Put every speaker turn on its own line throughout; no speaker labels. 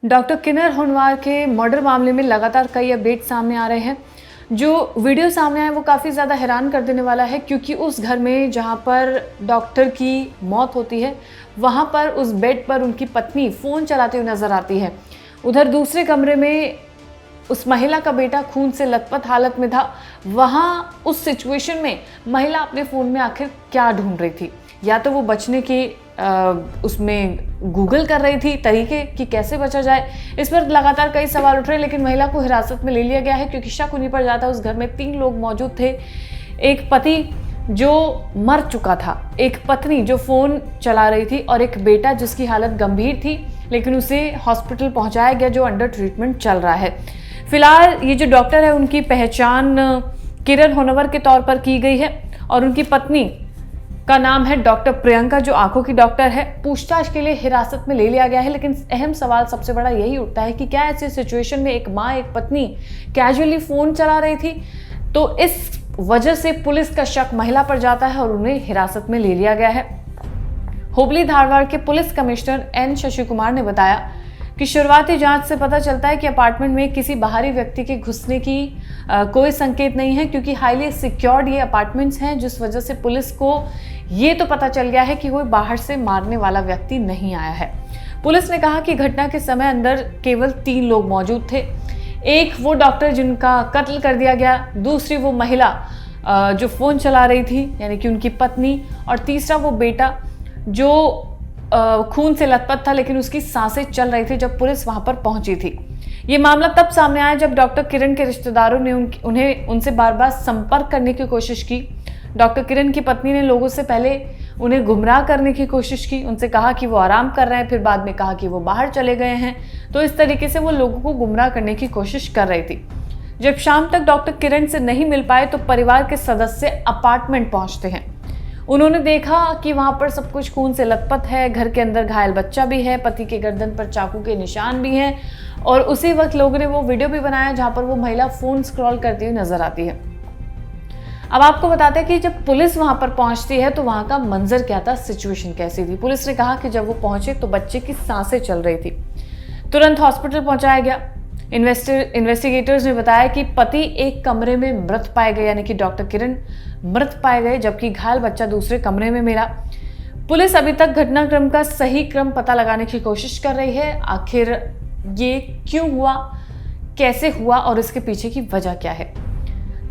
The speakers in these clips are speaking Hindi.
डॉक्टर किन्नर होनवार के मर्डर मामले में लगातार कई अपडेट सामने आ रहे हैं। जो वीडियो सामने आया वो काफ़ी ज़्यादा हैरान कर देने वाला है, क्योंकि उस घर में जहां पर डॉक्टर की मौत होती है वहां पर उस बेड पर उनकी पत्नी फ़ोन चलाती हुई नज़र आती है। उधर दूसरे कमरे में उस महिला का बेटा खून से लथपथ हालत में था। वहां उस सिचुएशन में महिला अपने फ़ोन में आखिर क्या ढूंढ रही थी? या तो वो बचने की उसमें गूगल कर रही थी तरीके कि कैसे बचा जाए। इस पर लगातार कई सवाल उठ रहे हैं, लेकिन महिला को हिरासत में ले लिया गया है क्योंकि शक उन्हीं पर जाता है। उस घर में 3 लोग मौजूद थे, एक पति जो मर चुका था, एक पत्नी जो फ़ोन चला रही थी और एक बेटा जिसकी हालत गंभीर थी, लेकिन उसे हॉस्पिटल पहुंचाया गया जो अंडर ट्रीटमेंट चल रहा है। फिलहाल ये जो डॉक्टर है उनकी पहचान किरण होनवर के तौर पर की गई है और उनकी पत्नी का नाम है डॉक्टर प्रियंका, जो आंखों की डॉक्टर है। पूछताछ के लिए हिरासत में ले लिया गया है, लेकिन अहम सवाल सबसे बड़ा यही उठता है कि क्या ऐसी सिचुएशन में एक माँ एक पत्नी कैजुअली फ़ोन चला रही थी? तो इस वजह से पुलिस का शक महिला पर जाता है और उन्हें हिरासत में ले लिया गया है। हुबली धारवाड़ के police commissioner N Shashi Kumar ने बताया कि शुरुआती जांच से पता चलता है कि अपार्टमेंट में किसी बाहरी व्यक्ति के घुसने की कोई संकेत नहीं है, क्योंकि हाईली सिक्योर्ड ये अपार्टमेंट्स हैं, जिस वजह से पुलिस को ये तो पता चल गया है कि कोई बाहर से मारने वाला व्यक्ति नहीं आया है। पुलिस ने कहा कि घटना के समय अंदर केवल 3 लोग मौजूद थे। एक वो डॉक्टर जिनका कत्ल कर दिया गया, दूसरी वो महिला जो फ़ोन चला रही थी यानी कि उनकी पत्नी, और तीसरा वो बेटा जो खून से लथपथ था लेकिन उसकी सांसें चल रही थी जब पुलिस वहां पर पहुंची थी। ये मामला तब सामने आया जब डॉक्टर किरण के रिश्तेदारों ने उनसे बार बार संपर्क करने की कोशिश की। डॉक्टर किरण की पत्नी ने लोगों से पहले उन्हें गुमराह करने की कोशिश की, उनसे कहा कि वो आराम कर रहे हैं, फिर बाद में कहा कि वो बाहर चले गए हैं। तो इस तरीके से वो लोगों को गुमराह करने की कोशिश कर रही थी। जब शाम तक डॉक्टर किरण से नहीं मिल पाए तो परिवार के सदस्य अपार्टमेंट पहुंचते हैं। उन्होंने देखा कि वहां पर सब कुछ खून से लथपथ है, घर के अंदर घायल बच्चा भी है, पति के गर्दन पर चाकू के निशान भी हैं, और उसी वक्त लोगों ने वो वीडियो भी बनाया जहां पर वो महिला फ़ोन स्क्रॉल करती हुई नजर आती है। अब आपको बताते हैं कि जब पुलिस वहां पर पहुंचती है तो वहां का मंजर क्या था, सिचुएशन कैसी थी। पुलिस ने कहा कि जब वो पहुंचे तो बच्चे की सांसें चल रही थी। तुरंत हॉस्पिटल पहुंचाया गया। इन्वेस्टिगेटर्स ने बताया कि पति एक कमरे में मृत पाए गए, यानी कि डॉक्टर किरण मृत पाए गए, जबकि घायल बच्चा दूसरे कमरे में मिला। पुलिस अभी तक घटनाक्रम का सही क्रम पता लगाने की कोशिश कर रही है। आखिर ये क्यों हुआ, कैसे हुआ और इसके पीछे की वजह क्या है।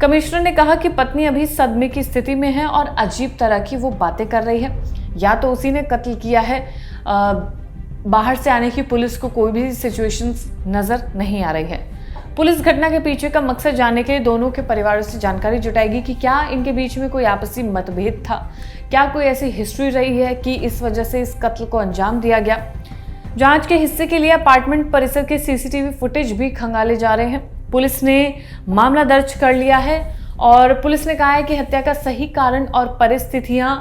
कमिश्नर ने कहा कि पत्नी अभी सदमे की स्थिति में है और अजीब तरह की वो बातें कर रही है। या तो उसी ने कत्ल किया है, बाहर से आने की पुलिस को कोई भी सिचुएशंस नजर नहीं आ रही है। पुलिस घटना के पीछे का मकसद जानने के लिए दोनों के परिवारों से जानकारी जुटाएगी कि क्या इनके बीच में कोई आपसी मतभेद था, क्या कोई ऐसी हिस्ट्री रही है कि इस वजह से इस कत्ल को अंजाम दिया गया। जांच के हिस्से के लिए अपार्टमेंट परिसर के सीसीटीवी फुटेज भी खंगाले जा रहे हैं। पुलिस ने मामला दर्ज कर लिया है और पुलिस ने कहा है कि हत्या का सही कारण और परिस्थितियां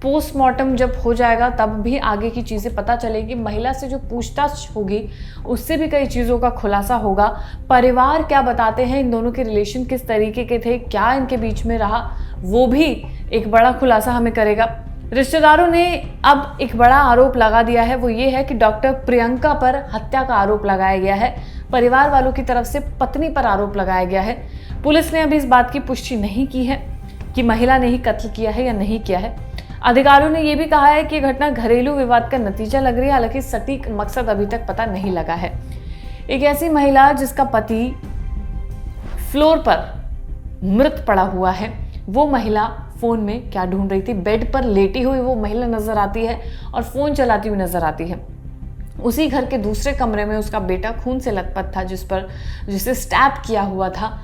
पोस्टमार्टम जब हो जाएगा तब भी आगे की चीज़ें पता चलेगी। महिला से जो पूछताछ होगी उससे भी कई चीज़ों का खुलासा होगा। परिवार क्या बताते हैं, इन दोनों के रिलेशन किस तरीके के थे, क्या इनके बीच में रहा, वो भी एक बड़ा खुलासा हमें करेगा। रिश्तेदारों ने अब एक बड़ा आरोप लगा दिया है, वो ये है कि डॉक्टर प्रियंका पर हत्या का आरोप लगाया गया है। परिवार वालों की तरफ से पत्नी पर आरोप लगाया गया है। पुलिस ने अभी इस बात की पुष्टि नहीं की है कि महिला ने ही कत्ल किया है या नहीं किया है। अधिकारियों ने यह भी कहा है कि घटना घरेलू विवाद का नतीजा लग रही है, हालांकि सटीक मकसद अभी तक पता नहीं लगा है। एक ऐसी महिला जिसका पति फ्लोर पर मृत पड़ा हुआ है, वो महिला फोन में क्या ढूंढ रही थी? बेड पर लेटी हुई वो महिला नजर आती है और फोन चलाती हुई नजर आती है। उसी घर के दूसरे कमरे में उसका बेटा खून से लथपथ था जिसे स्टैब किया हुआ था।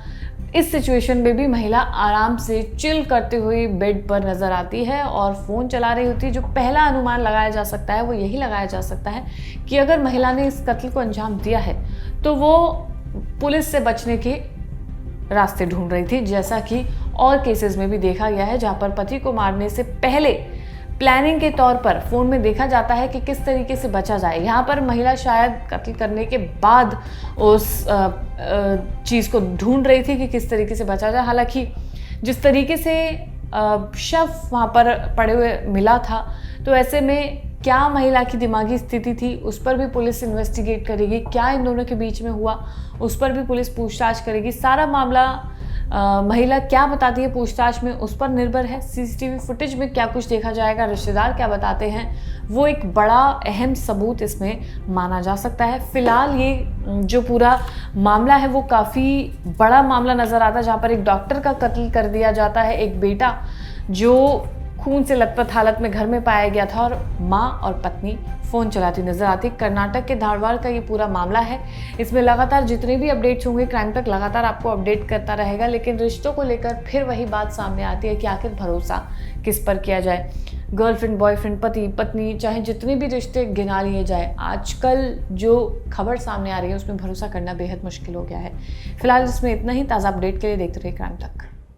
इस सिचुएशन में भी महिला आराम से चिल करते हुए बेड पर नजर आती है और फ़ोन चला रही होती है। जो पहला अनुमान लगाया जा सकता है वो यही लगाया जा सकता है कि अगर महिला ने इस कत्ल को अंजाम दिया है तो वो पुलिस से बचने के रास्ते ढूंढ रही थी, जैसा कि और केसेस में भी देखा गया है जहाँ पर पति को मारने से पहले प्लानिंग के तौर पर फ़ोन में देखा जाता है कि किस तरीके से बचा जाए। यहाँ पर महिला शायद कत्ल करने के बाद उस चीज़ को ढूंढ रही थी कि किस तरीके से बचा जाए। हालांकि जिस तरीके से शव वहाँ पर पड़े हुए मिला था, तो ऐसे में क्या महिला की दिमागी स्थिति थी, उस पर भी पुलिस इन्वेस्टिगेट करेगी। क्या इन दोनों के बीच में हुआ, उस पर भी पुलिस पूछताछ करेगी। सारा मामला महिला क्या बताती है पूछताछ में, उस पर निर्भर है। सीसीटीवी फुटेज में क्या कुछ देखा जाएगा, रिश्तेदार क्या बताते हैं, वो एक बड़ा अहम सबूत इसमें माना जा सकता है। फिलहाल ये जो पूरा मामला है वो काफ़ी बड़ा मामला नज़र आता है, जहाँ पर एक डॉक्टर का कत्ल कर दिया जाता है, एक बेटा जो खून से लथपथ हालत में घर में पाया गया था, और माँ और पत्नी फ़ोन चलाती नजर आती। कर्नाटक के धारवाड़ का ये पूरा मामला है। इसमें लगातार जितने भी अपडेट्स होंगे, क्राइम तक लगातार आपको अपडेट करता रहेगा। लेकिन रिश्तों को लेकर फिर वही बात सामने आती है कि आखिर भरोसा किस पर किया जाए। गर्लफ्रेंड, बॉयफ्रेंड, पति, पत्नी, चाहे जितने भी रिश्ते गिना लिए जाए, आजकल जो खबर सामने आ रही है उसमें भरोसा करना बेहद मुश्किल हो गया है। फिलहाल इसमें इतना ही। ताज़ा अपडेट के लिए देखते रहिए क्राइम तक।